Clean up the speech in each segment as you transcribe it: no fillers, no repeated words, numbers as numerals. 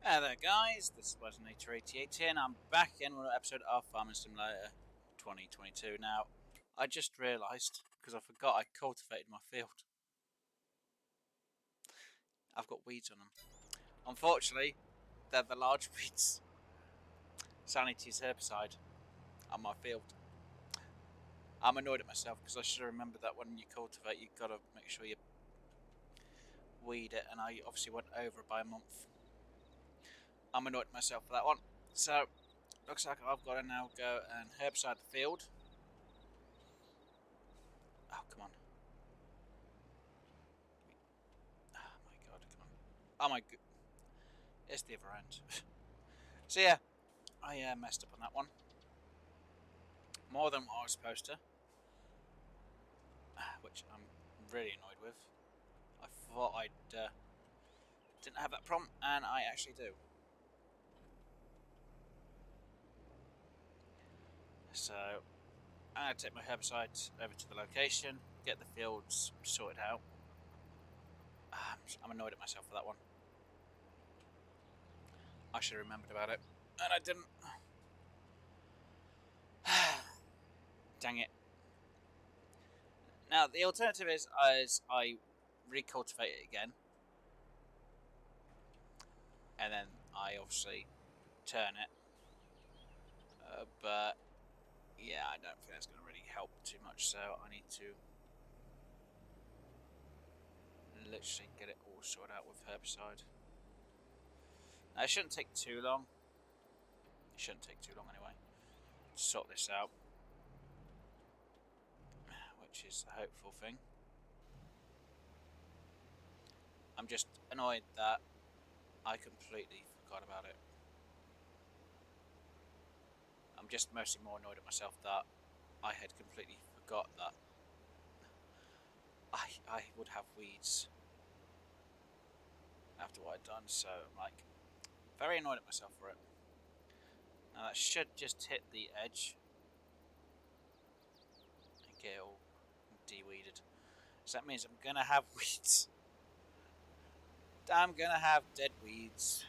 Hey there guys, this is Nature88 here and I'm back again with an episode of Farming Simulator 2022. Now, I just realised, because I forgot I cultivated my field. I've got weeds on them. Unfortunately, they're the large weeds. So I need to use herbicide on my field. I'm annoyed at myself because I should have remembered that when you cultivate you've got to make sure you weed it, and I obviously went over by a month. I'm annoyed at myself for that one. So, looks like I've got to now go and herbicide the field. Oh, come on. Oh my god, come on. Oh my god. It's the other end. So yeah, I messed up on that one. More than what I was supposed to. Which I'm really annoyed with. I thought I didn't have that problem, and I actually do. So, I'm going to take my herbicide over to the location, get the fields sorted out. I'm annoyed at myself for that one. I should have remembered about it, and I didn't. Dang it. Now, the alternative is I recultivate it again, and then I obviously turn it. But yeah, I don't think that's going to really help too much, so I need to literally get it all sorted out with herbicide. Now, it shouldn't take too long. It shouldn't take too long anyway to sort this out, which is a hopeful thing. I'm just annoyed that I completely forgot about it. I'm just mostly more annoyed at myself that I had completely forgot that I would have weeds after what I'd done, so I'm like very annoyed at myself for it. Now that should just hit the edge and get all de-weeded. So that means I'm gonna have weeds. I'm gonna have dead weeds.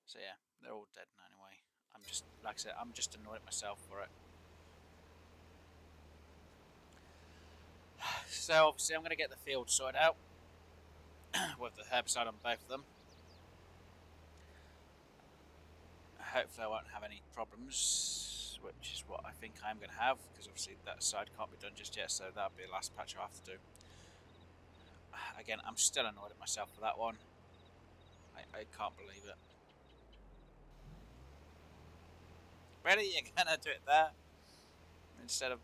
So yeah, they're all dead now anyway. I'm just, like I said, I'm just annoyed at myself for it. So obviously I'm gonna get the field sorted out with the herbicide on both of them. Hopefully I won't have any problems, which is what I think I'm going to have, because obviously that side can't be done just yet, so that'll be the last patch I have to do. Again, I'm still annoyed at myself for that one. I can't believe it. Really? You're going to do it there? Instead of...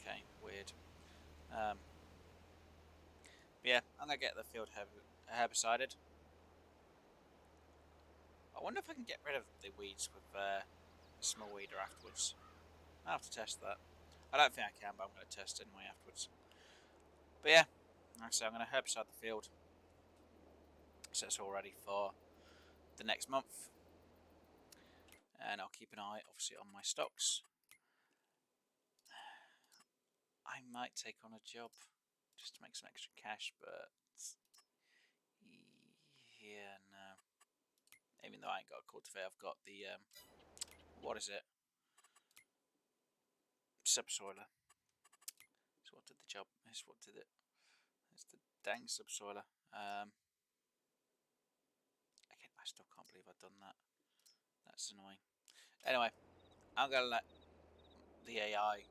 Okay, weird. Yeah, I'm going to get the field herbicided. I wonder if I can get rid of the weeds with a small weeder afterwards. I'll have to test that. I don't think I can, but I'm going to test it anyway afterwards. But yeah, like I say, I'm going to herbicide the field, so it's all ready for the next month. And I'll keep an eye, obviously, on my stocks. I might take on a job just to make some extra cash, but yeah, no. Even though I ain't got a cultivator, I've got the what is it? Subsoiler. So what did the job? It's what did it? It's the dang subsoiler. Again, I still can't believe I've done that. That's annoying. Anyway, I'm gonna let the AI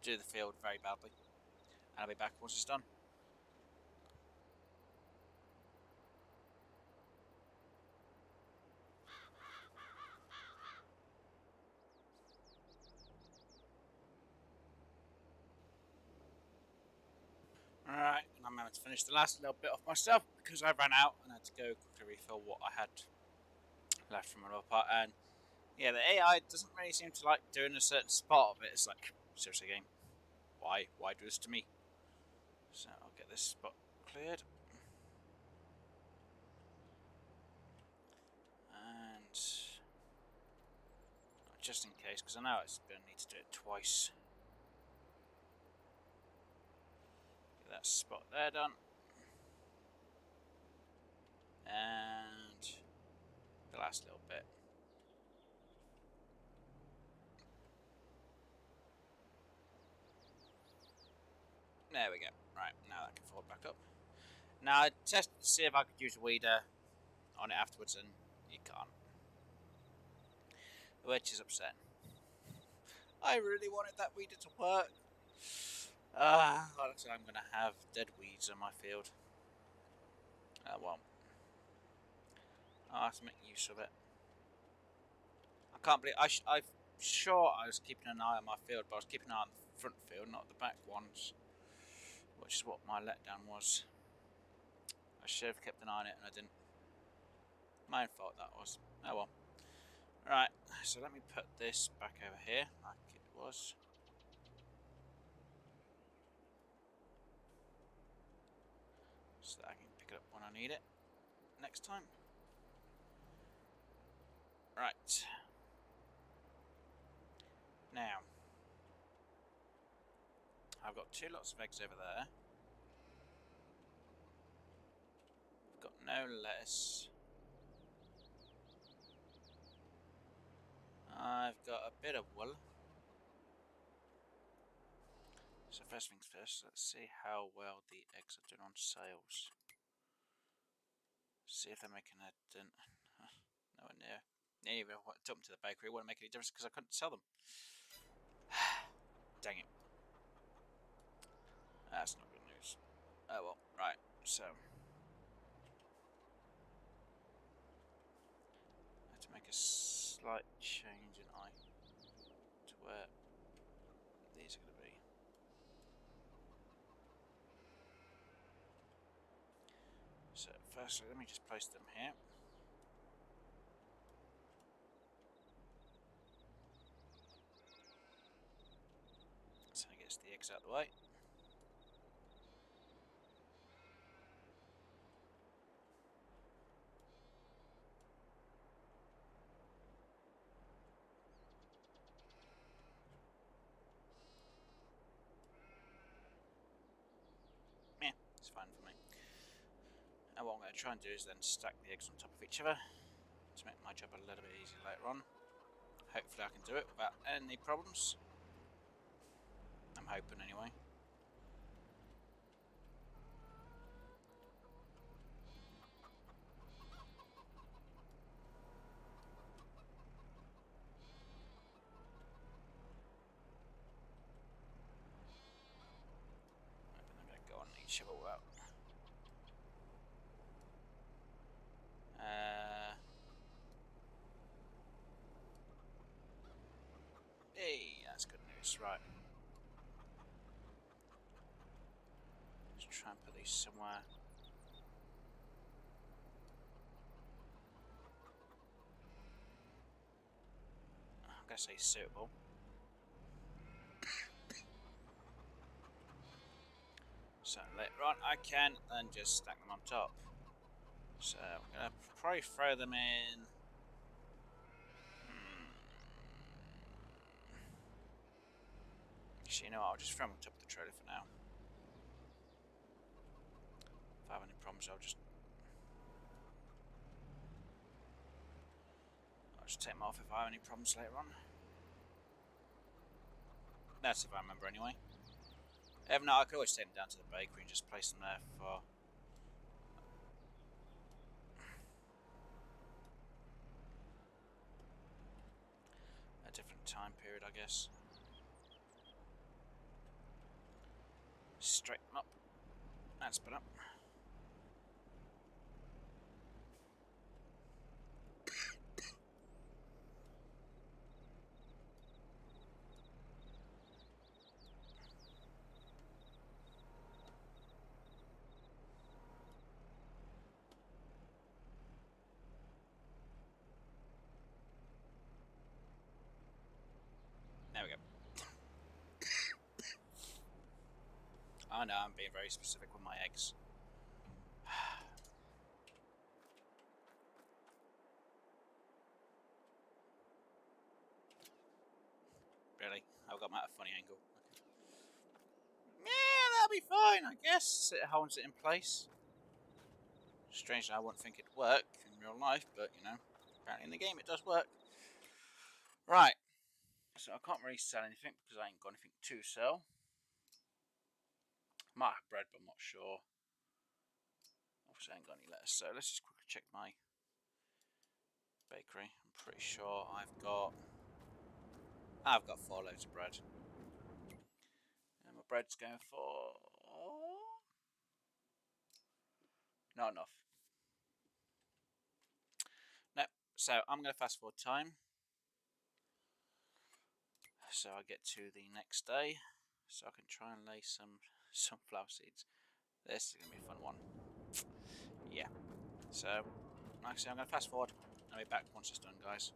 do the field very badly, and I'll be back once it's done. Alright, and I'm going to finish the last little bit off myself because I ran out and had to go quickly refill what I had left from another part. And yeah, the AI doesn't really seem to like doing a certain spot of it. It's like, seriously, game, why do this to me? So I'll get this spot cleared. And just in case, because I know it's going to need to do it twice. Get that spot there done. And the last little bit. There we go. Right, now that can fold back up. Now I tested to see if I could use a weeder on it afterwards, and you can't. Which is upsetting. I really wanted that weeder to work. Looks like I'm going to have dead weeds on my field. Well, I'll have to make use of it. I can't believe I'm sure I was keeping an eye on my field, but I was keeping an eye on the front field, not the back ones, which is what my letdown was. I should have kept an eye on it, and I didn't. My own fault that was. Oh well. Right, so let me put this back over here, like it was. So that I can pick it up when I need it next time. Right. Now, I've got 2 lots of eggs over there. I've got no lettuce. I've got a bit of wool. So first things first, let's see how well the eggs are doing on sales. See if they're making a dent. Nowhere near. Anyway, I took them to the bakery. It wouldn't make any difference because I couldn't sell them. Dang it. That's not good news. Oh well, right, so I have to make a slight change in eye to where these are going to be. So firstly, let me just place them here. So I gets the eggs out of the way. Yeah, it's fine for me. And what I'm going to try and do is then stack the eggs on top of each other to make my job a little bit easier later on. Hopefully I can do it without any problems. I'm hoping anyway. I'm going to go on each other without. Hey, that's good news, right. Let's try and put these somewhere. I'm going to say suitable. So later on I can then just stack them on top. So I'm going to probably throw them in. Actually, you know what, I'll just throw them on top of the trailer for now. If I have any problems, I'll just take them off if I have any problems later on. That's if I remember anyway. If not, I could always take them down to the bakery and just place them there for a different time period, I guess. Straighten them up. That's better. There we go. I know, I'm being very specific with my eggs. Really? I've got my funny angle. Okay. Yeah, that'll be fine, I guess. It holds it in place. Strangely, I wouldn't think it'd work in real life, but you know, apparently in the game it does work. Right, so I can't really sell anything because I ain't got anything to sell. Might have bread, but I'm not sure. Obviously, I ain't got any lettuce, so let's just quickly check my bakery. I'm pretty sure I've got 4 loaves of bread, and my bread's going for not enough. No, so I'm going to fast forward time. So I get to the next day, so I can try and lay some sunflower seeds. This is going to be a fun one. Yeah. So, like I say, I'm going to fast forward. I'll be back once it's done, guys.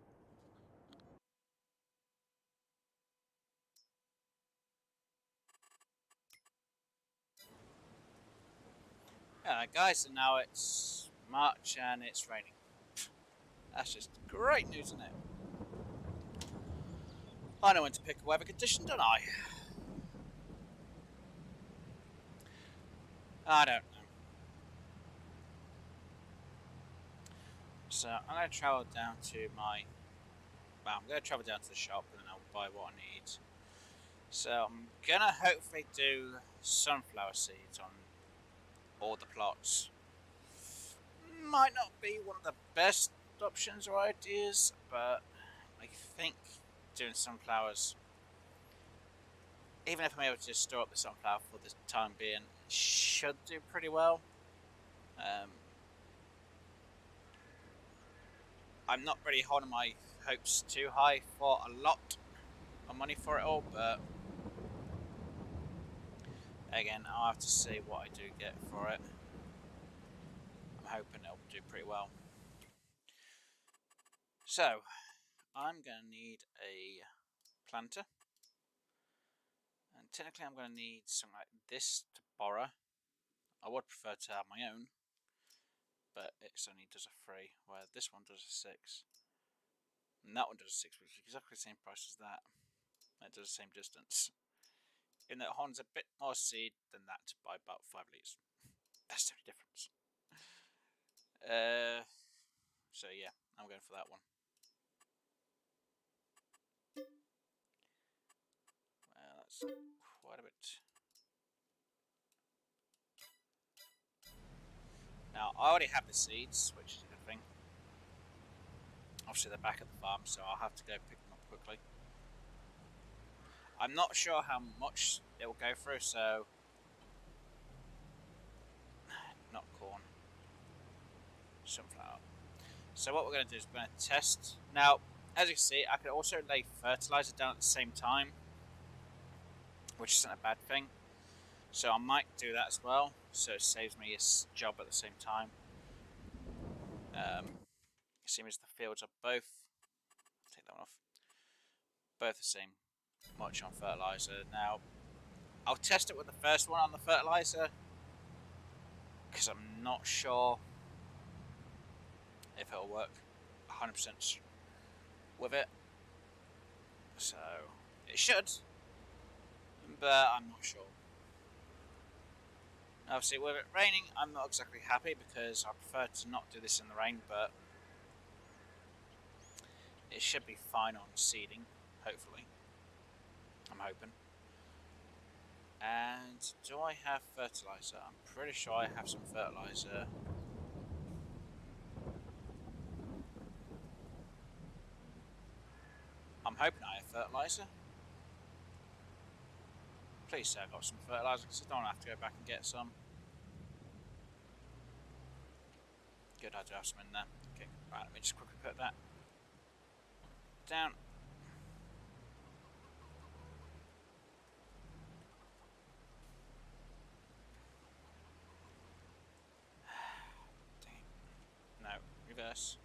Alright, guys, and now it's March and it's raining. That's just great news, isn't it? I know when to pick a weather condition, don't I? I don't know. So I'm going to travel down to I'm going to travel down to the shop and then I'll buy what I need. So I'm going to hopefully do sunflower seeds on all the plots. Might not be one of the best options or ideas, but I think doing sunflowers, even if I'm able to just store up the sunflower for the time being, should do pretty well. I'm not really holding my hopes too high for a lot of money for it all, but again, I'll have to see what I do get for it. I'm hoping it'll do pretty well. So, I'm going to need a planter. And technically I'm going to need something like this to borrow. I would prefer to have my own, but it only does a 3, where this one does a 6. And that one does a 6, which is exactly the same price as that. And it does the same distance. In that Holland's a bit more seed than that by about 5 litres. That's the only difference. So yeah, I'm going for that one. Well, that's quite a bit. Now, I already have the seeds, which is a good thing. Obviously, they're back at the farm, so I'll have to go pick them up quickly. I'm not sure how much it will go through, so... Not corn. Sunflower. So what we're going to do is we're going to test. Now, as you can see, I could also lay fertilizer down at the same time, which isn't a bad thing. So I might do that as well, so it saves me a job at the same time. It seems the fields are both, take that one off, both the same much on fertilizer. Now, I'll test it with the first one on the fertilizer, because I'm not sure if it'll work 100% with it. So, it should, but I'm not sure. Obviously, with it raining, I'm not exactly happy because I prefer to not do this in the rain, but it should be fine on seeding, hopefully. I'm hoping. And do I have fertilizer? I'm pretty sure I have some fertilizer. I'm hoping I have fertilizer. Please say I got some fertilizer because I don't have to go back and get some. Good, I do have some in there. Okay, right, let me just quickly put that down. Dang. No, reverse.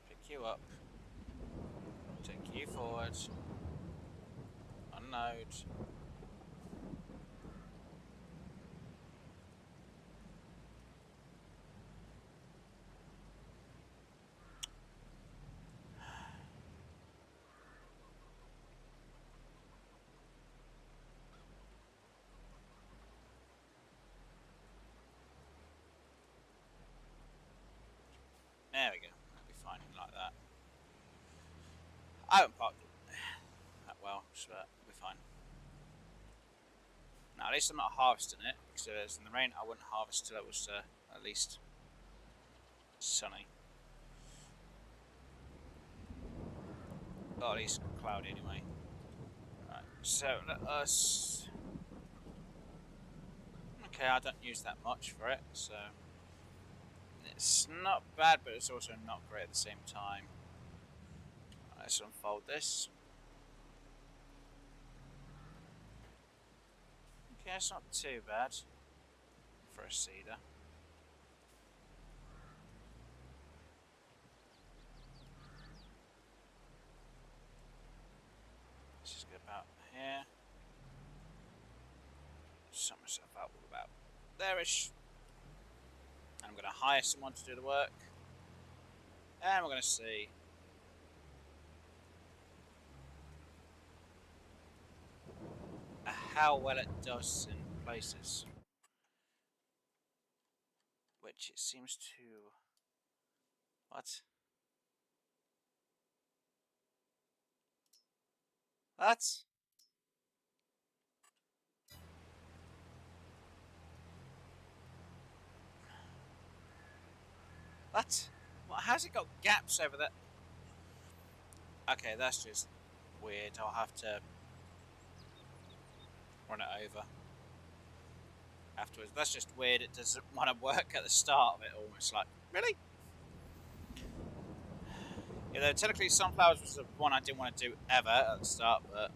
Pick you up. Take you forward. Unload. There we go. That'll be fine like that. I haven't parked it that well, so it'll be fine. Now, at least I'm not harvesting it, because in the rain I wouldn't harvest till it was at least sunny. Or at least cloudy anyway. Right, so let us... Okay, I don't use that much for it, so... It's not bad, but it's also not great at the same time. Let's unfold this. Okay, it's not too bad for a seeder. Let's just get about here. Sum myself out about there-ish. And I'm going to hire someone to do the work. And we're going to see how well it does in places. Which it seems to... What? What? What? How's it got gaps over there? Okay, that's just weird. I'll have to run it over afterwards. That's just weird. It doesn't want to work at the start of it almost. Like, really? Yeah, though technically sunflowers was the one I didn't want to do ever at the start, but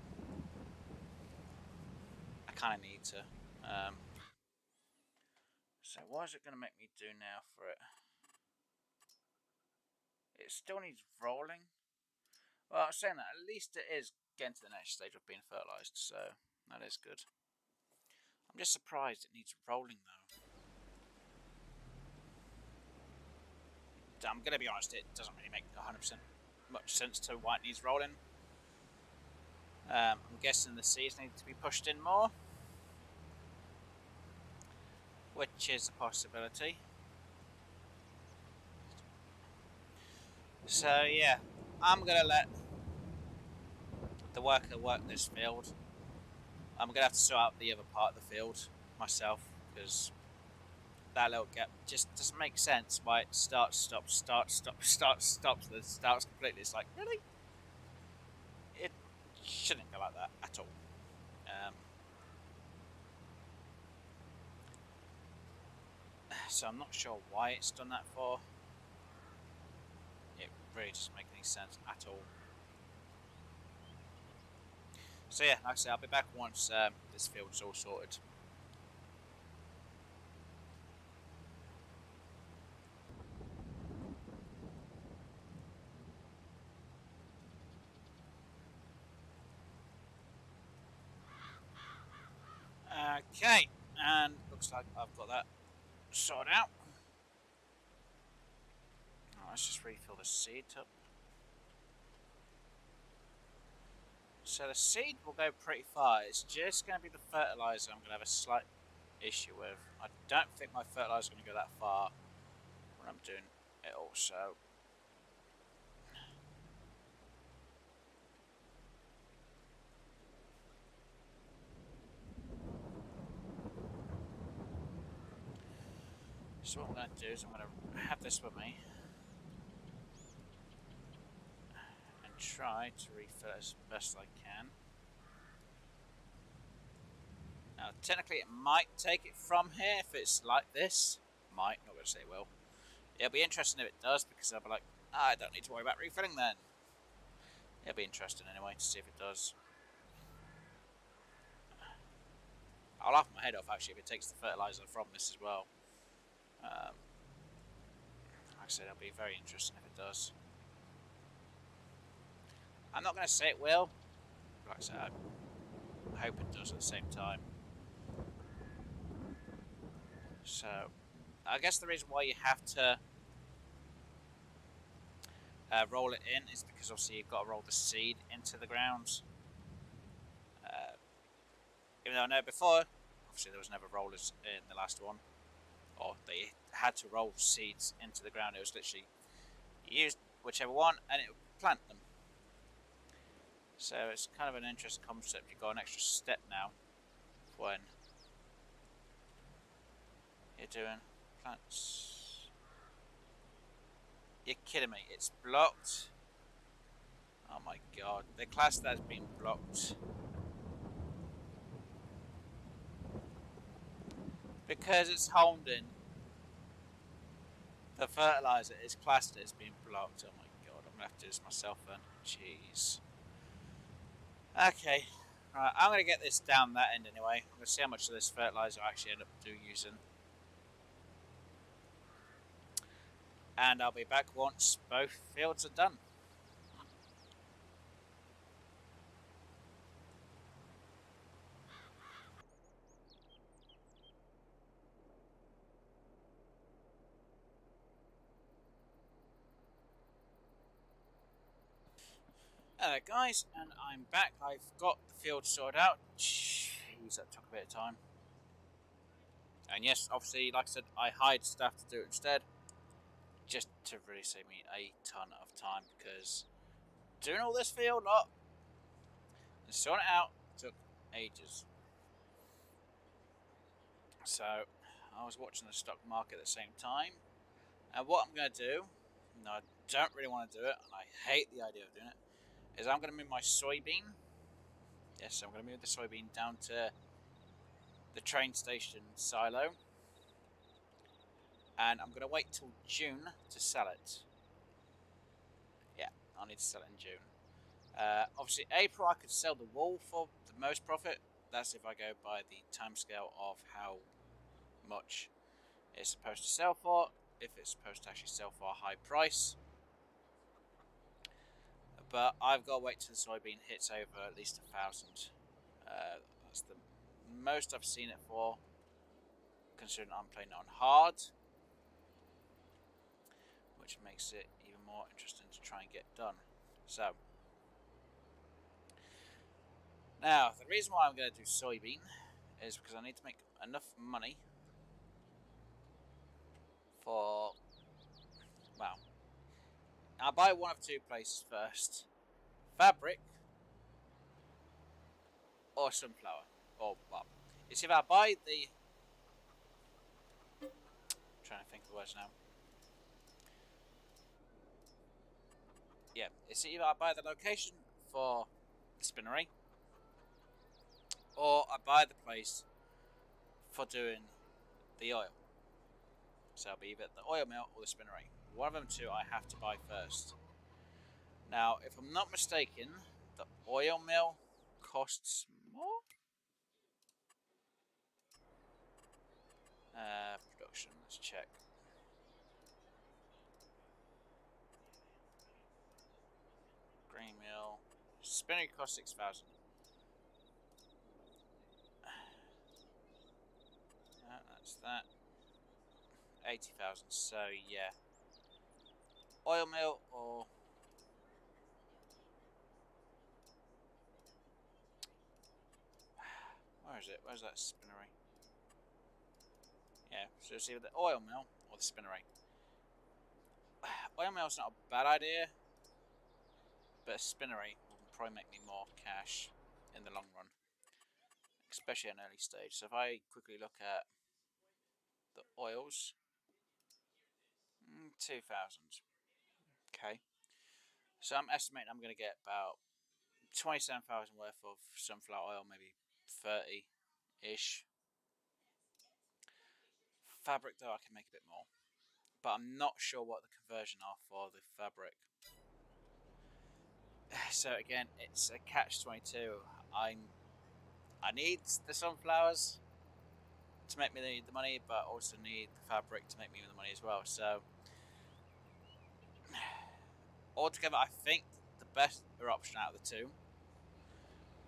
I kind of need to. So what is it going to make me do now for it? It still needs rolling. Well, I'm saying that, at least it is getting to the next stage of being fertilised, so that is good. I'm just surprised it needs rolling, though. I'm going to be honest, it doesn't really make 100% much sense to why it needs rolling. I'm guessing the seeds need to be pushed in more, which is a possibility. So yeah, I'm going to let the worker work this field. I'm going to have to sort out the other part of the field myself, because that little gap just doesn't make sense why it starts, stops, then starts completely. It's like, really? It shouldn't go like that at all. So I'm not sure why it's done that for. It really doesn't make any sense at all. So yeah, like I say, I'll be back once this field's all sorted. Okay, and looks like I've got that sorted out. Let's just refill the seed up. So the seed will go pretty far. It's just going to be the fertiliser I'm going to have a slight issue with. I don't think my fertiliser is going to go that far when I'm doing it all. So what I'm going to do is I'm going to have this with me and try to refill as best I can. Now technically it might take it from here if it's like this. Might, not going to say it will. It'll be interesting if it does, because I'll be like, I don't need to worry about refilling then. It'll be interesting anyway to see if it does. I'll laugh my head off actually if it takes the fertiliser from this as well. Like I said, it'll be very interesting if it does. I'm not going to say it will. Like I said, I hope it does at the same time. So, I guess the reason why you have to roll it in is because obviously you've got to roll the seed into the ground. Even though I know before, obviously there was never rollers in the last one, or they had to roll seeds into the ground. It was literally You use whichever one and it will plant them. So it's kind of an interesting concept. You've got an extra step now when you're doing plants. You're kidding me, it's blocked. Oh my god, the class that's been blocked. Because it's Holland, the fertilizer is classed as being blocked. Oh my god, I'm gonna have to do this myself then. Jeez. Okay, right, I'm gonna get this down that end anyway. I'm gonna see how much of this fertilizer I actually end up using. And I'll be back once both fields are done. Hello guys, and I'm back. I've got the field sorted out. Jeez, that took a bit of time. And yes, obviously, like I said, I hired staff to do it instead. Just to really save me a ton of time, because doing all this field lot and sorting it out took ages. So, I was watching the stock market at the same time. And what I'm going to do, and I don't really want to do it, and I hate the idea of doing it, is I'm going to move my soybean. Yes, I'm going to move the soybean down to the train station silo. And I'm going to wait till June to sell it. Yeah, I need to sell it in June. Obviously, April I could sell the wool for the most profit. That's if I go by the timescale of how much it's supposed to sell for. If it's supposed to actually sell for a high price. But I've got to wait till the soybean hits over at least 1,000. That's the most I've seen it for, considering I'm playing it on hard, which makes it even more interesting to try and get done. So, now the reason why I'm going to do soybean is because I need to make enough money for, well, I'll buy one of two places first: fabric or sunflower. Or, well, it's either I buy the, I'm trying to think of the words now. Yeah, it's either I buy the location for the spinnery, or I buy the place for doing the oil. So it'll be either the oil mill or the spinnery. One of them two I have to buy first. Now, if I'm not mistaken, the oil mill costs more? Production, let's check. Grain mill. Spinnery costs 6,000. That's that. 80,000. So yeah. Oil mill or where is it? Where's that spinnery? Yeah, so it's either the oil mill or the spinnery. Oil mill's not a bad idea, but a spinnery will probably make me more cash in the long run, especially at an early stage. So if I quickly look at the oils, 2,000. Okay, so I'm estimating I'm going to get about 27,000 worth of sunflower oil, maybe 30-ish. Fabric though, I can make a bit more, but I'm not sure what the conversion are for the fabric. So again, it's a catch-22. I need the sunflowers to make me the money, but also need the fabric to make me the money as well. So altogether, I think the better option out of the two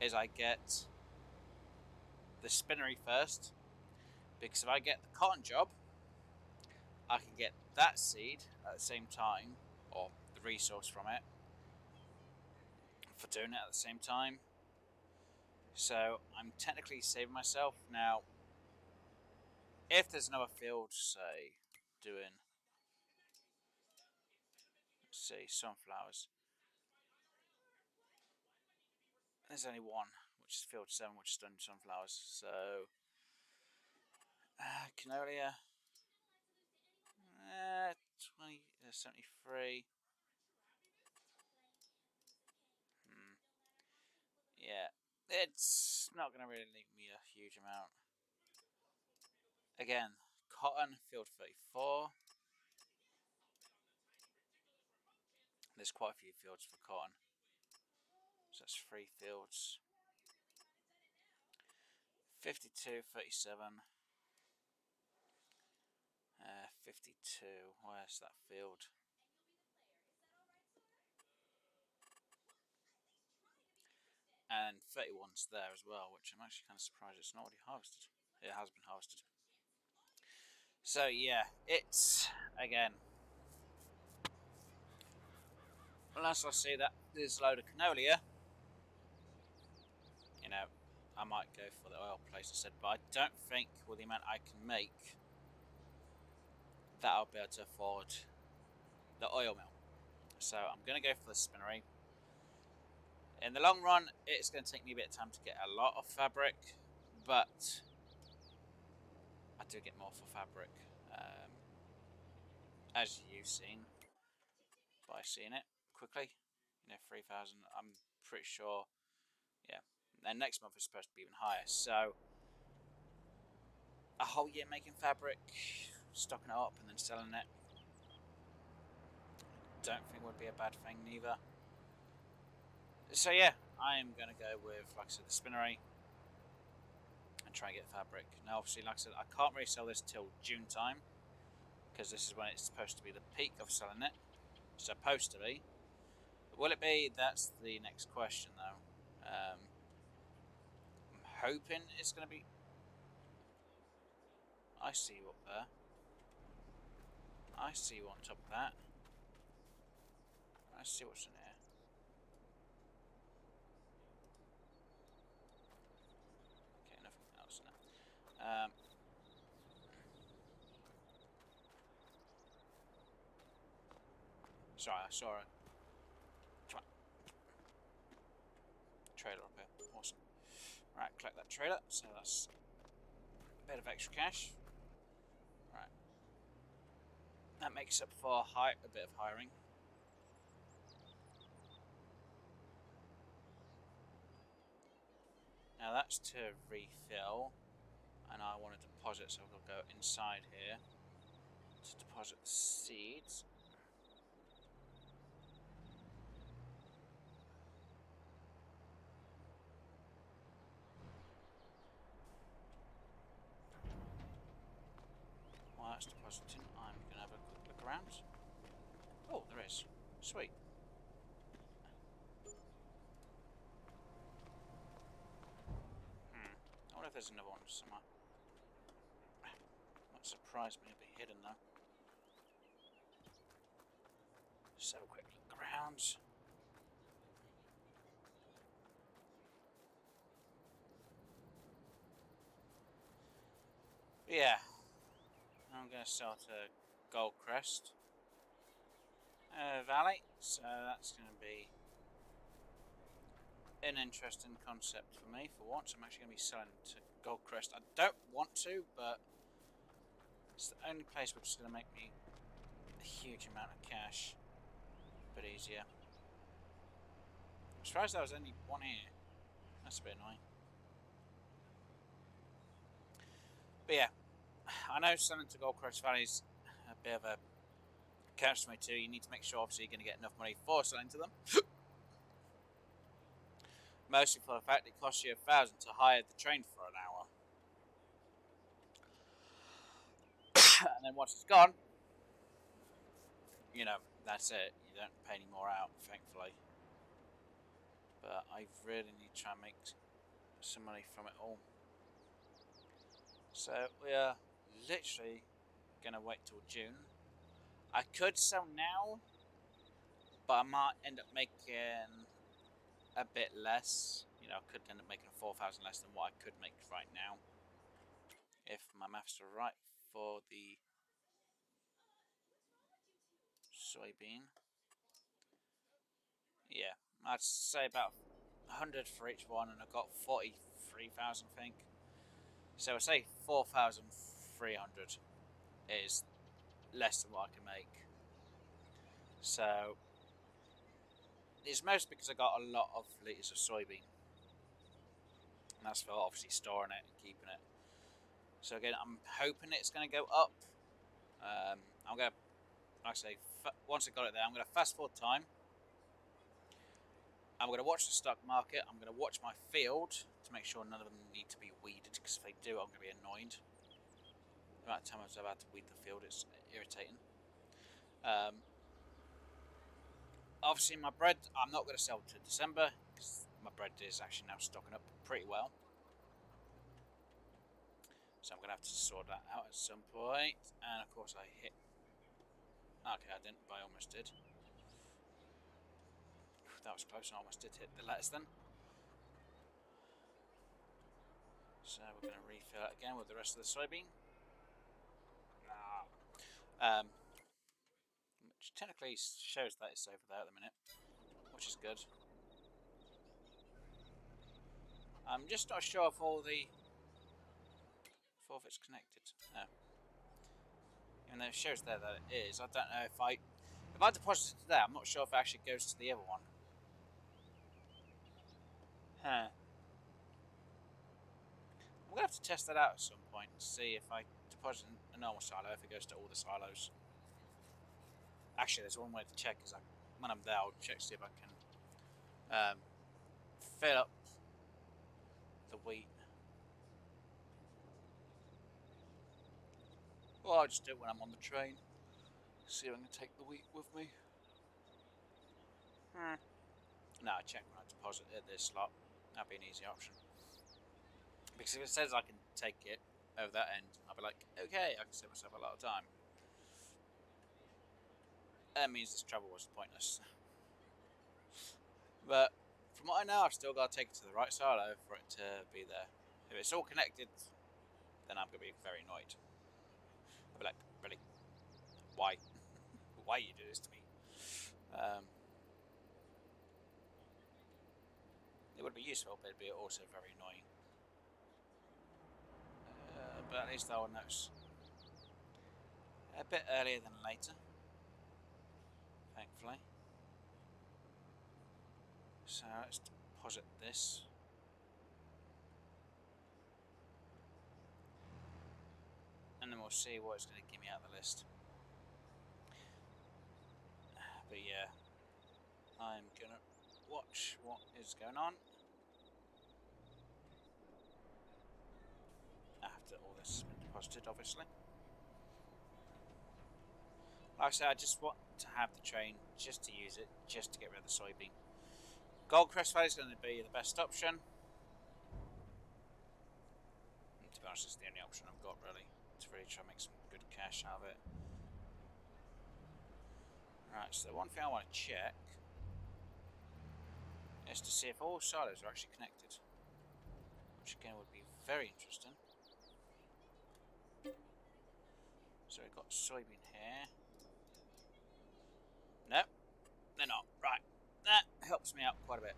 is I get the spinnery first, because if I get the cotton job, I can get that seed at the same time, or the resource from it, for doing it at the same time. So I'm technically saving myself. Now, if there's another field, say, doing see, sunflowers. There's only one, which is field 7, which is done sunflowers. So, canola, 73. Yeah, it's not going to really leave me a huge amount. Again, cotton, field 34. There's quite a few fields for cotton. So that's 3 fields. 52, 37. 52. Where's that field? And 31's there as well, which I'm actually kind of surprised it's not already harvested. It has been harvested. So yeah, it's, again, unless I see that there's a load of canola, you know, I might go for the oil place instead. But I don't think with the amount I can make that I'll be able to afford the oil mill. So I'm going to go for the spinnery. In the long run, it's going to take me a bit of time to get a lot of fabric, but I do get more for fabric, as you've seen by seeing it quickly. 3,000. I'm pretty sure. Yeah, and next month is supposed to be even higher. So a whole year making fabric, stocking it up, and then selling it, don't think would be a bad thing neither. So yeah, I am going to go with, like I said, the spinnery and try and get fabric. Now obviously, like I said, I can't really sell this till June time, because this is when it's supposed to be the peak of selling it. Supposed to be. Will it be? That's the next question though. I'm hoping it's going to be. I see you up there. I see you on top of that. I see what's in here. Okay, nothing else in there. Sorry, I saw a trailer up here. Awesome. Right, collect that trailer. So that's a bit of extra cash. Right. That makes up for a bit of hiring. Now that's to refill, and I want to deposit, so we'll go inside here to deposit the seeds. While that's depositing, I'm going to have a quick look around. Oh, there is. Sweet. I wonder if there's another one somewhere. Might surprise me a bit hidden though. Just have a quick look around. But yeah, I'm going to sell to Goldcrest Valley, so that's going to be an interesting concept for me. For once, I'm actually going to be selling to Goldcrest. I don't want to, but it's the only place which is going to make me a huge amount of cash a bit easier. I'm surprised there was only one here. That's a bit annoying. But yeah, I know selling to Goldcrest Valley is a bit of a catch-22. You need to make sure, obviously, you're going to get enough money for selling to them. Mostly for the fact it costs you 1,000 to hire the train for an hour. And then once it's gone, that's it. You don't pay any more out, thankfully. But I really need to try and make some money from it all. So we are literally going to wait till June. I could sell now, but I might end up making a bit less. I could end up making 4,000 less than what I could make right now, if my maths are right for the soybean. Yeah, I'd say about 100 for each one, and I got 43,000, I think. So I say 4,300 is less than what I can make. So it's mostly because I got a lot of litres of soybean, and that's for obviously storing it and keeping it. So again, I'm hoping it's going to go up. I'm going to, like I say, once I got it there, I'm going to fast forward time. I'm going to watch the stock market. I'm going to watch my field to make sure none of them need to be weeded, because if they do, I'm going to be annoyed. The amount of times I've had to weed the field, it's irritating. Obviously, my bread, I'm not going to sell to December, because my bread is actually now stocking up pretty well. So I'm going to have to sort that out at some point. And of course I hit... Okay, I didn't, but I almost did. That was close, I almost did hit the lettuce then. So we're going to refill it again with the rest of the soybean. Which technically shows that it's over there at the minute, which is good. I'm just not sure if all the... if it's connected. No. Even though it shows there that it is, I don't know if I deposit it there, I'm not sure if it actually goes to the other one. Huh. I'm going to have to test that out at some point to see if I deposit a normal silo, if it goes to all the silos. Actually, there's one way to check, because when I'm there, I'll check to see if I can fill up the wheat. Or I'll just do it when I'm on the train. See if I can take the wheat with me. No, I check when I deposit it this slot. That'd be an easy option. Because if it says I can take it over that end, I'll be like, okay, I can save myself a lot of time. That means this travel was pointless. But from what I know, I've still got to take it to the right silo for it to be there. If it's all connected, then I'm going to be very annoyed. I'll be like, really? Why? Why you do this to me? It would be useful, but it'd be also very annoying. But at least I will notice a bit earlier than later, thankfully. So let's deposit this. And then we'll see what it's going to give me out of the list. But yeah, I'm going to watch what is going on. After all this has been deposited, obviously. Like I said, I just want to have the train just to use it, just to get rid of the soybean. Goldcrest Valley is going to be the best option. And to be honest, it's the only option I've got really, to really try and make some good cash out of it. Right, so the one thing I want to check is to see if all silos are actually connected, which again would be very interesting. So we've got soybean here. Nope, they're not. Right, that helps me out quite a bit.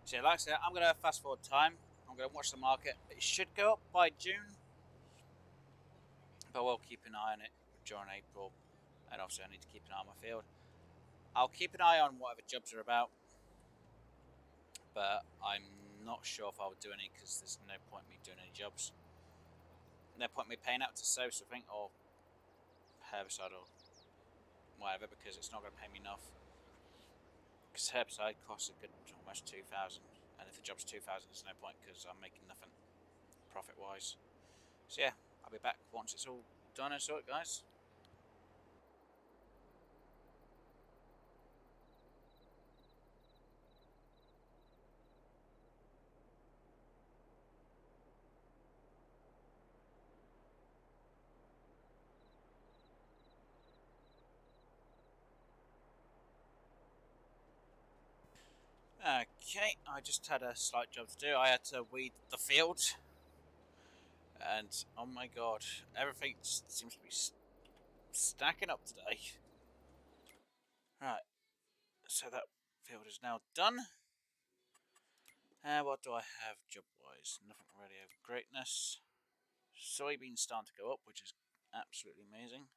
So like I said, I'm going to fast forward time. I'm going to watch the market. It should go up by June, but we'll keep an eye on it during April. And obviously I need to keep an eye on my field. I'll keep an eye on whatever jobs are about, but I'm not sure if I would do any, because there's no point in me doing any jobs. No point in me paying out to sow something or herbicide or whatever, because it's not going to pay me enough. Because herbicide costs a good almost 2,000, and if the job's 2,000, there's no point, because I'm making nothing profit wise. So yeah, I'll be back once it's all done and sorted, guys. Okay, I just had a slight job to do. I had to weed the field, and oh my god, everything just seems to be stacking up today. Right, So that field is now done. What do I have job-wise? Nothing really of greatness. Soybeans starting to go up, which is absolutely amazing.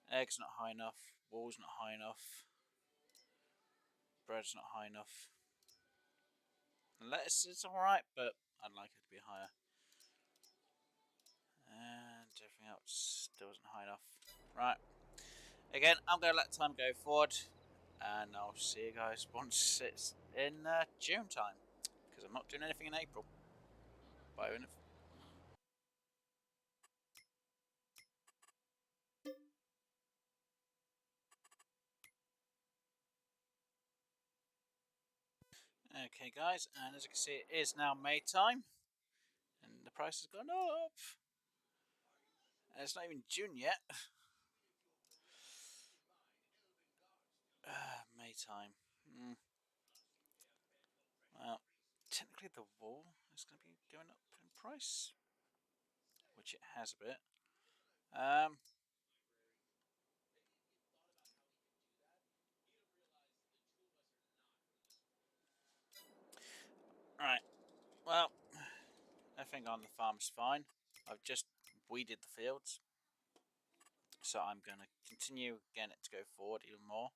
Eggs not high enough. Wool's not high enough. Bread's not high enough. Lettuce is alright, but I'd like it to be higher. And everything else still isn't high enough. Right. Again, I'm going to let time go forward. And I'll see you guys once it's in June time. Because I'm not doing anything in April. Bye. Okay guys, and as you can see it is now May time. And the price has gone up. And it's not even June yet. May time. Well, technically the wool is going to be going up in price. Which it has a bit. Right. Well, everything on the farm is fine. I've just weeded the fields. So I'm going to continue getting it to go forward even more.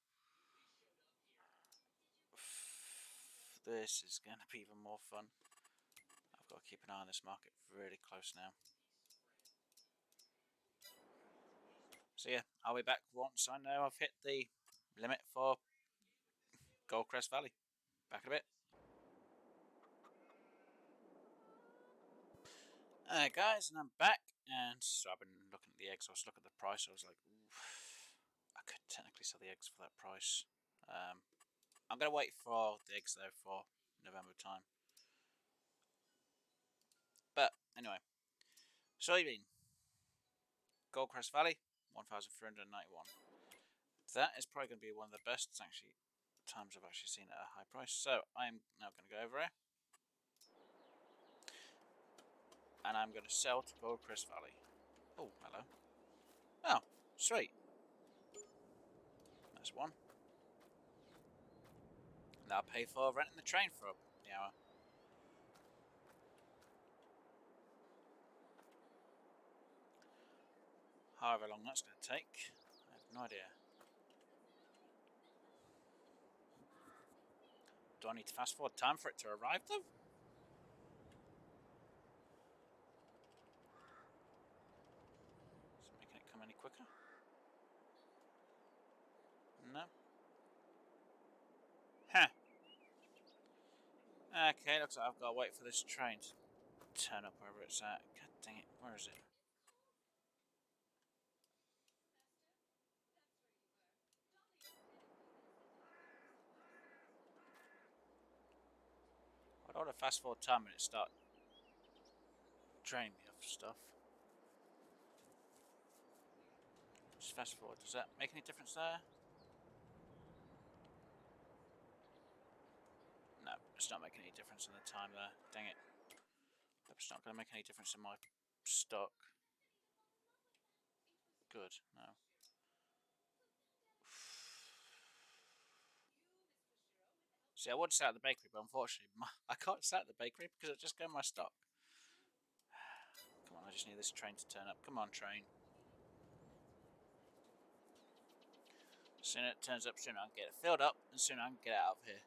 This is going to be even more fun. I've got to keep an eye on this market really close now. So yeah, I'll be back once I know I've hit the limit for Goldcrest Valley. Back in a bit. Alright guys, and I'm back. And so I've been looking at the eggs. I was looking at the price. I was like, ooh, I could technically sell the eggs for that price. I'm going to wait for the eggs though for November time. But anyway, soybean, Goldcrest Valley, 1,391. That is probably going to be one of the best actually times I've actually seen it at a high price. So I'm now going to go over here. And I'm going to sell to Goldcrest Valley. Oh, hello. Oh, sweet. That's one. And I'll pay for renting the train for the hour. However long that's going to take, I have no idea. Do I need to fast forward time for it to arrive though? Is it making it come any quicker? No. Huh. Okay, looks like I've got to wait for this train to turn up wherever it's at. God dang it, where is it? I don't want to fast forward time and it start training me of stuff. Just fast forward, does that make any difference there? No, it's not making any difference in the time there. Dang it. It's not going to make any difference in my stock. Good, no. See, I would sat at the bakery, but unfortunately, I can't sat at the bakery because I just go my stock. Come on, I just need this train to turn up. Come on, train. Sooner it turns up, sooner I can get it filled up, and sooner I can get out of here.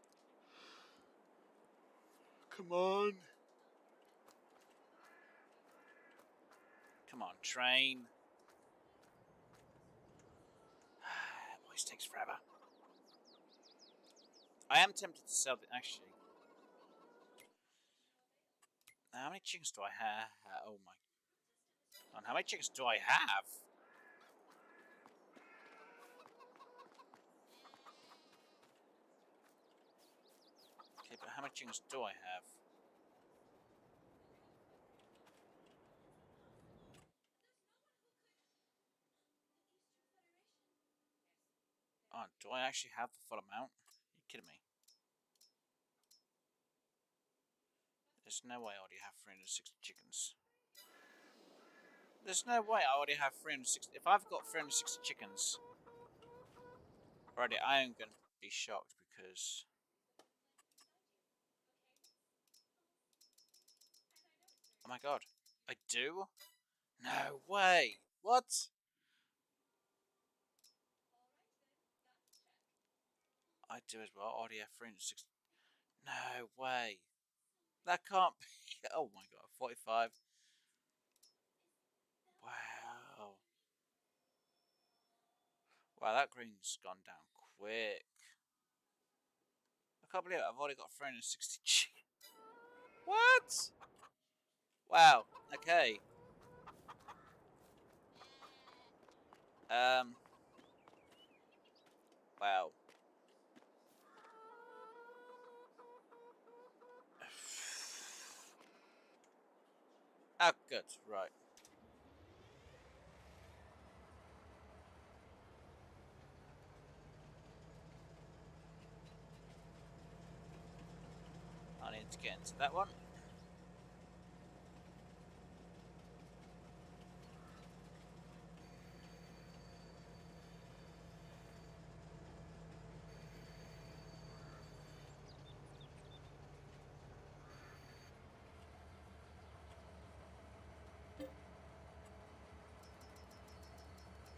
Come on. Come on, train. It always takes forever. I am tempted to sell it, actually. Now, how many chickens do I have? Oh my. God. How many chickens do I have? Okay, but how many chickens do I have? Oh, do I actually have the full amount? Are you kidding me? There's no way I already have 360 chickens. There's no way I already have 360. If I've got 360 chickens already, I am going to be shocked because oh my god, I do? No way! What? I do as well. RDF 360. No way. That can't be. Oh my god, 45. Wow. Wow, that green's gone down quick. I can't believe it. I've already got 360. What? Wow. Okay. Um. Wow. Oh, good. Right. I need to get into that one.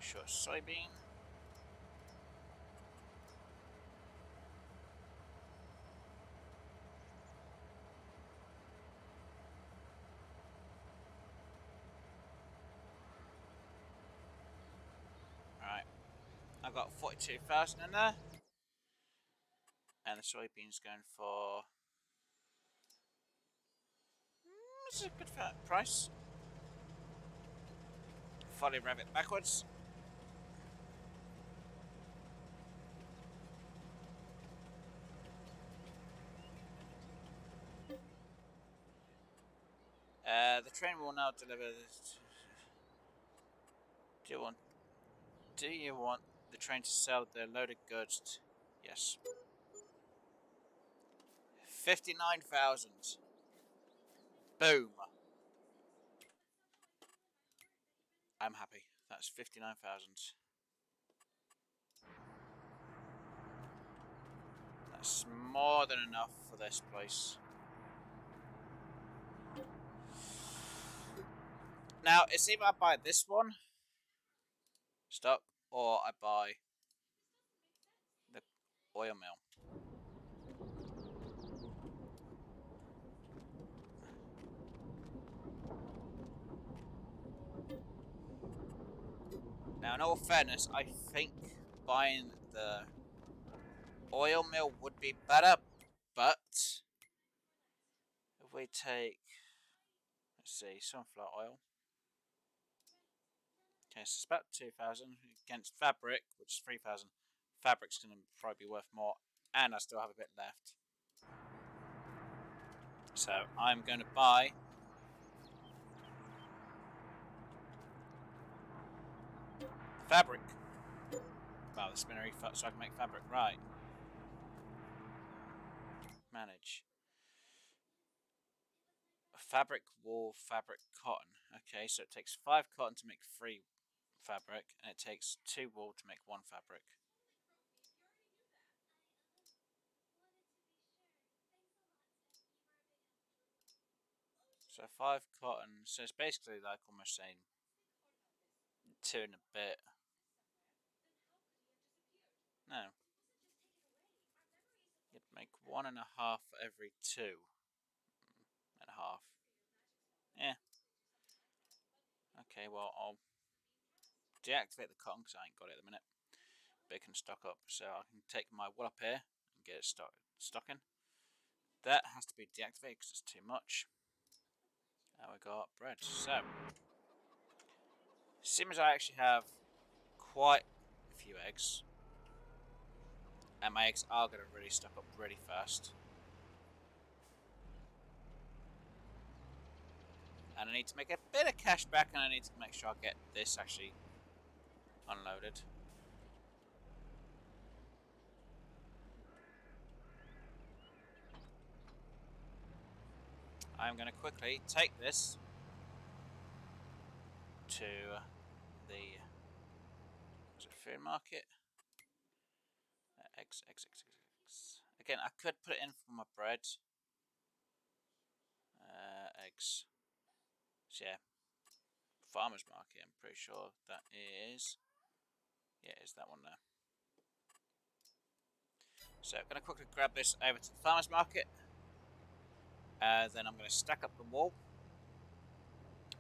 Sure, soybean. Right. I've got 42,000 in there. And the soybean's going for. This is a good price. Fully rev it backwards. The train will now deliver this. Do you want the train to sell the loaded goods? Yes. 59,000. Boom. I'm happy. That's 59,000. That's more than enough for this place. Now, it's either I buy this one, stock, or I buy the oil mill. Now, in all fairness, I think buying the oil mill would be better, but if we take, let's see, sunflower oil. Okay, so it's about 2,000 against fabric, which is 3,000. Fabric's going to probably be worth more, and I still have a bit left. So I'm going to buy fabric. Wow, the spinnery, so I can make fabric. Right. Manage. Fabric, wool, fabric, cotton. Okay, so it takes 5 cotton to make 3 fabric, and it takes 2 wool to make 1 fabric. So 5 cotton, so it's basically like almost saying 2 and a bit. No. You'd make 1.5 for every 2 and a half. Yeah. Okay, well, I'll deactivate the cotton because I ain't got it at the minute. But it can stock up. So I can take my wool up here and get it stocking. That has to be deactivated because it's too much. Now we got bread. So, seems I actually have quite a few eggs. And my eggs are going to really stock up really fast. And I need to make a bit of cash back, and I need to make sure I get this actually unloaded. I'm going to quickly take this to the food market. Eggs, eggs, eggs, eggs, eggs. Again, I could put it in for my bread. Eggs. So yeah, farmer's market. I'm pretty sure that is. Yeah, it's that one there. So I'm gonna quickly grab this over to the farmer's market. Then I'm gonna stack up the wall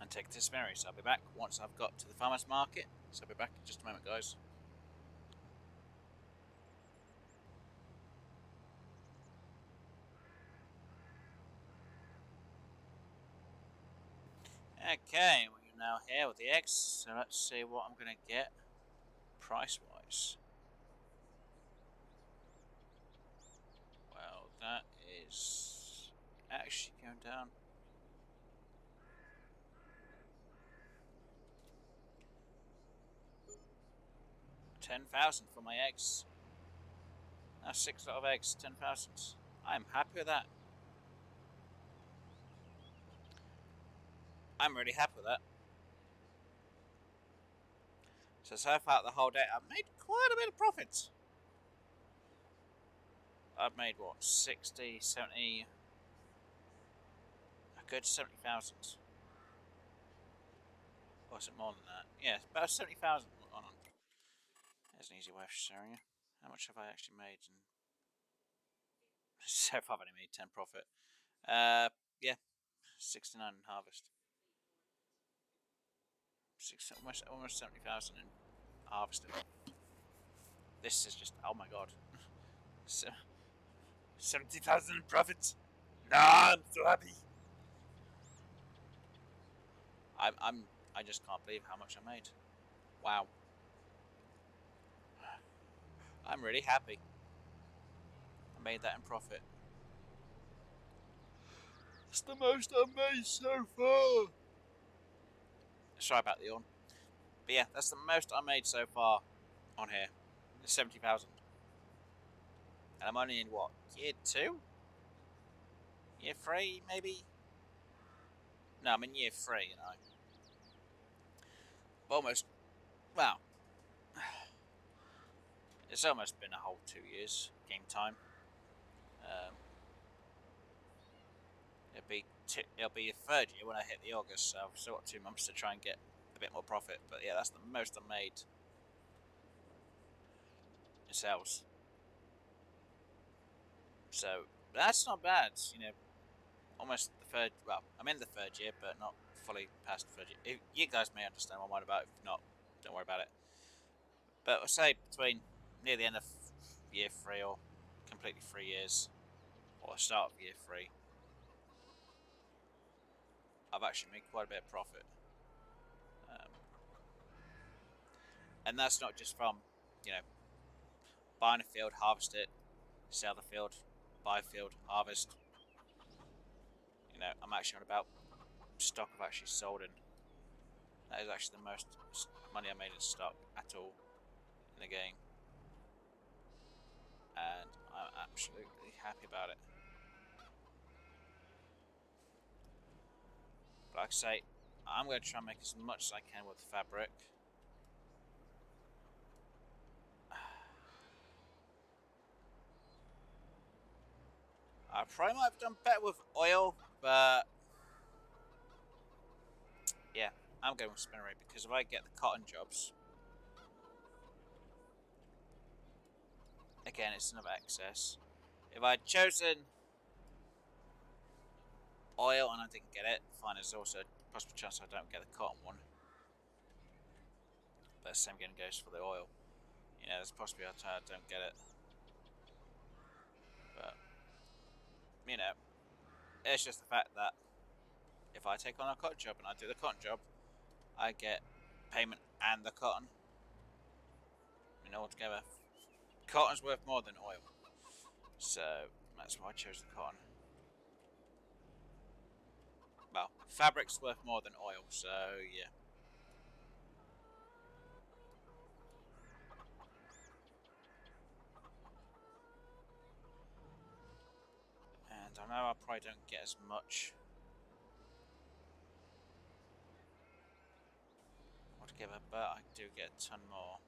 and take it to Spinnery. So I'll be back once I've got to the farmer's market. So I'll be back in just a moment, guys. Okay, we're now here with the eggs. So let's see what I'm gonna get price-wise. Well, that is actually going down. 10,000 for my eggs. That's 6 lot of eggs, 10,000. I'm happy with that. I'm really happy with that. So far the whole day, I've made quite a bit of profit. I've made what, 60, 70, a good 70,000. Or is it more than that? Yeah, about 70,000 on. There's an easy way of showing you. How much have I actually made? And so far I've only made 10 profit. Yeah, 69 in harvest. Almost 70,000 in harvested. This is just, oh my god. 70,000 in profit. Nah, I'm so happy. I just can't believe how much I made. Wow. I'm really happy. I made that in profit. It's the most I've made so far. Sorry about the yawn. But yeah, that's the most I made so far on here. 70,000. And I'm only in what? Year 2? Year 3, maybe? No, I'm in year 3, you know. Almost. Well. It's almost been a whole 2 years. Game time. It'll be a third year when I hit the August, so I've still got 2 months to try and get a bit more profit. But yeah, that's the most I made in sales. So that's not bad, you know. Almost the third. Well, I'm in the third year, but not fully past the third year. You guys may understand what I'm on about. If not, don't worry about it. But I'll say between near the end of year 3 or completely 3 years, or the start of year 3, I've actually made quite a bit of profit. And that's not just from, you know, buying a field, harvest it, sell the field, buy a field, harvest. You know, I'm actually on about stock I've actually sold in. That is actually the most money I made in stock at all in the game. And I'm absolutely happy about it. But like I say, I'm going to try and make as much as I can with fabric. I probably might have done better with oil, but yeah, I'm going with Spinnery because if I get the cotton jobs, again, it's another excess. If I'd chosen oil and I didn't get it, fine, there's also a possible chance I don't get the cotton one. But the same again goes for the oil. You know, there's a possibility I don't get it. But, you know, it's just the fact that if I take on a cotton job and I do the cotton job, I get payment and the cotton. You know, altogether, cotton's worth more than oil. So, that's why I chose the cotton. Well, fabric's worth more than oil, so yeah. And I know I probably don't get as much altogether, but I do get a ton more.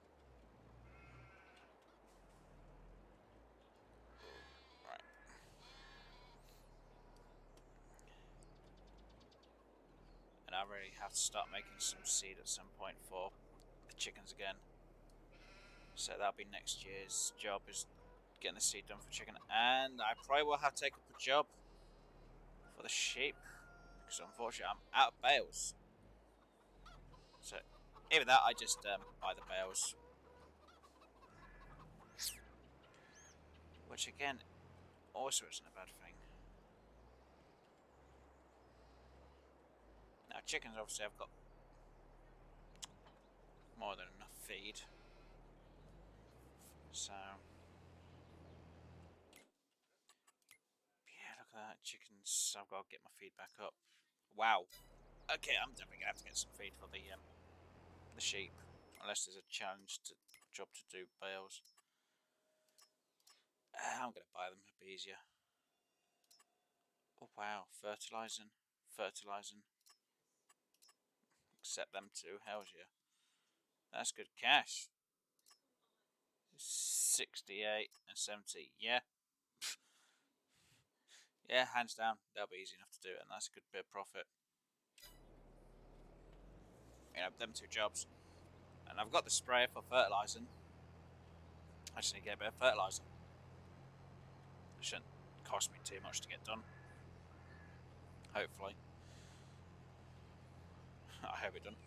have to start making some seed at some point for the chickens again. So that'll be next year's job, is getting the seed done for chicken. And I probably will have to take up a job for the sheep, because unfortunately I'm out of bales. So either that, I just buy the bales, which again also isn't a bad thing. Now chickens, obviously I've got more than enough feed, so yeah, look at that, chickens. I've got to get my feed back up. Wow. Okay, I'm definitely gonna have to get some feed for the sheep, unless there's a job to do bales. I'm gonna buy them. It'll be easier. Oh wow, fertilizing. Accept them too. Hell's yeah. That's good cash. 68 and 70. Yeah. Yeah, hands down. That'll be easy enough to do, and that's a good bit of profit. You know, them two jobs. And I've got the sprayer for fertilizing. I just need to get a bit of fertilizer. It shouldn't cost me too much to get done. Hopefully. I hope it doesn't.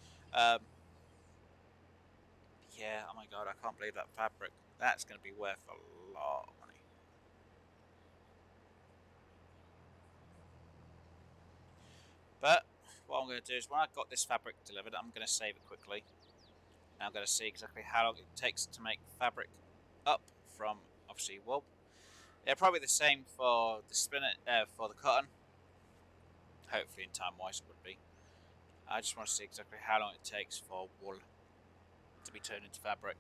Yeah, oh my god, I can't believe that fabric. That's going to be worth a lot of money. But what I'm going to do is, when I've got this fabric delivered, I'm going to save it quickly. And I'm going to see exactly how long it takes to make fabric up from, obviously, wool. Yeah, probably the same for the for the cotton. Hopefully in time-wise it would be. I just want to see exactly how long it takes for wool to be turned into fabric.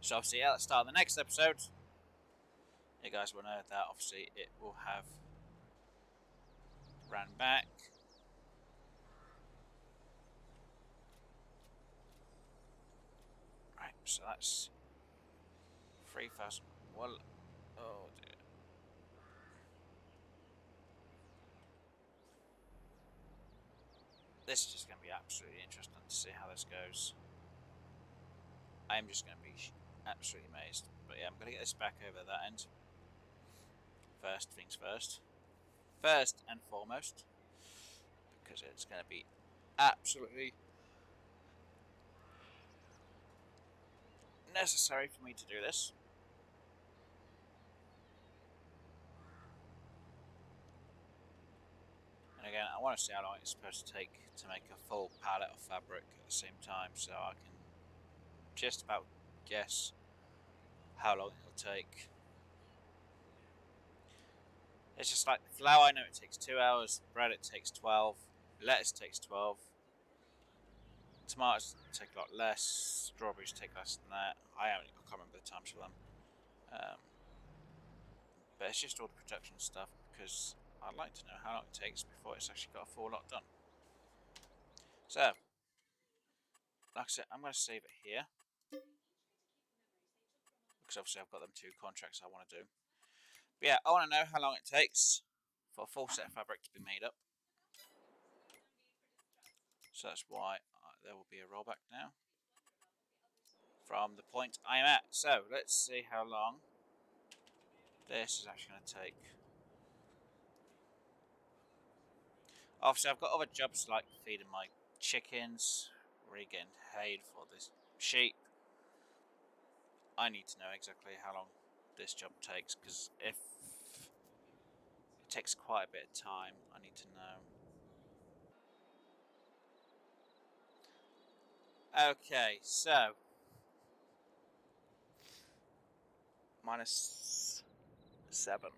So obviously at the start of the next episode, you guys will know that obviously it will have ran back. Right, so that's 3,000 wool. Oh dear. This is just going to be absolutely interesting to see how this goes. I am just going to be absolutely amazed. But yeah, I'm going to get this back over that end. First things first. First and foremost. Because it's going to be absolutely necessary for me to do this. And again, I want to see how long it's supposed to take to make a full pallet of fabric at the same time, so I can just about guess how long it'll take. It's just like flour, I know it takes 2 hours, bread it takes 12, lettuce takes 12, tomatoes take a lot less, strawberries take less than that. I can't remember the times for them. But it's just all the production stuff, because I'd like to know how long it takes before it's actually got a full lot done. So, like I said, I'm going to save it here, because obviously I've got them 2 contracts I want to do. But yeah, I want to know how long it takes for a full set of fabric to be made up. So that's why there will be a rollback now from the point I am at. So let's see how long this is actually going to take. Obviously, I've got other jobs like feeding my chickens, really getting paid for this sheep. I need to know exactly how long this job takes, because if it takes quite a bit of time, I need to know. Okay, so -7.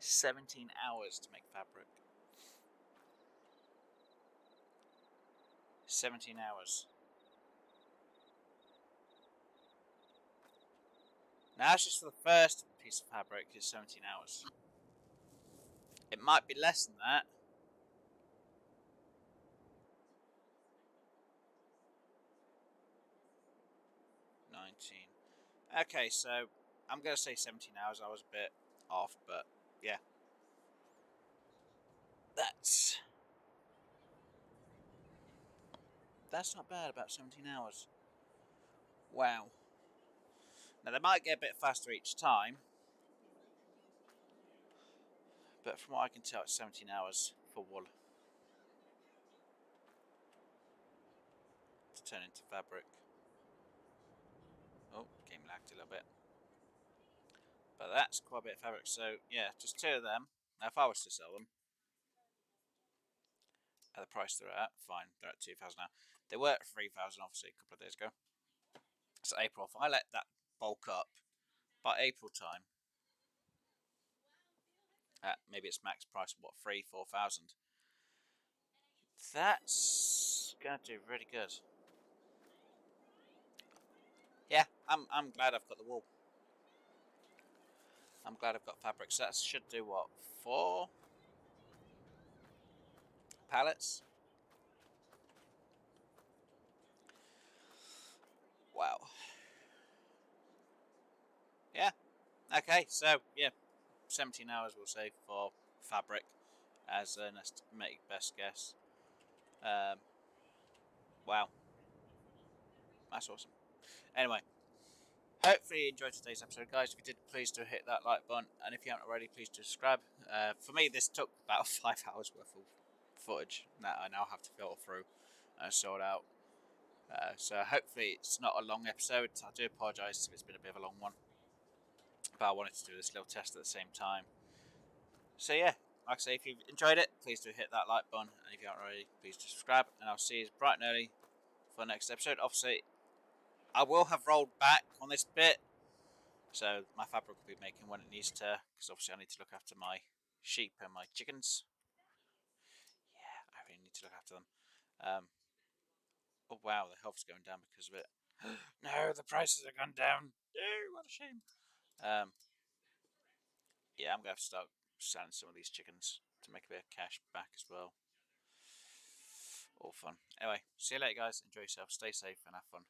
17 hours to make fabric. 17 hours. Now that's just for the first piece of fabric, is 17 hours. It might be less than that. 19. Okay, so I'm going to say 17 hours. I was a bit off, but yeah. That's not bad, about 17 hours. Wow. Now, they might get a bit faster each time, but from what I can tell, it's 17 hours for wool to turn into fabric. Oh, game lagged a little bit. But that's quite a bit of fabric, so yeah, just 2 of them. Now, if I was to sell them at the price they're at, fine, they're at 2,000 now. They were at 3,000, obviously, a couple of days ago. So April, if I let that bulk up by April time, at maybe its max price, what, 3,000-4,000, that's gonna do really good. Yeah, I'm glad I've got the wool. I'm glad I've got fabric. So that should do what, 4 pallets? Wow. Yeah. Okay. So yeah, 17 hours we'll say for fabric, as an estimated best guess. Wow, that's awesome. Anyway, hopefully you enjoyed today's episode, guys. If you did, please do hit that like button, and if you haven't already, please do subscribe. For me, this took about 5 hours worth of footage that I now have to filter through and sort out. So hopefully it's not a long episode. I do apologise if it's been a bit of a long one, but I wanted to do this little test at the same time. So yeah, like I say, if you've enjoyed it, please do hit that like button, and if you haven't already, please do subscribe, and I'll see you bright and early for the next episode. Obviously, I will have rolled back on this bit, so my fabric will be making when it needs to, because obviously I need to look after my sheep and my chickens. Yeah, I really need to look after them. Oh wow, the health's going down because of it. No, the prices have gone down. No, what a shame. Yeah, I'm going to have to start selling some of these chickens to make a bit of cash back as well. All fun. Anyway, see you later, guys. Enjoy yourself. Stay safe and have fun.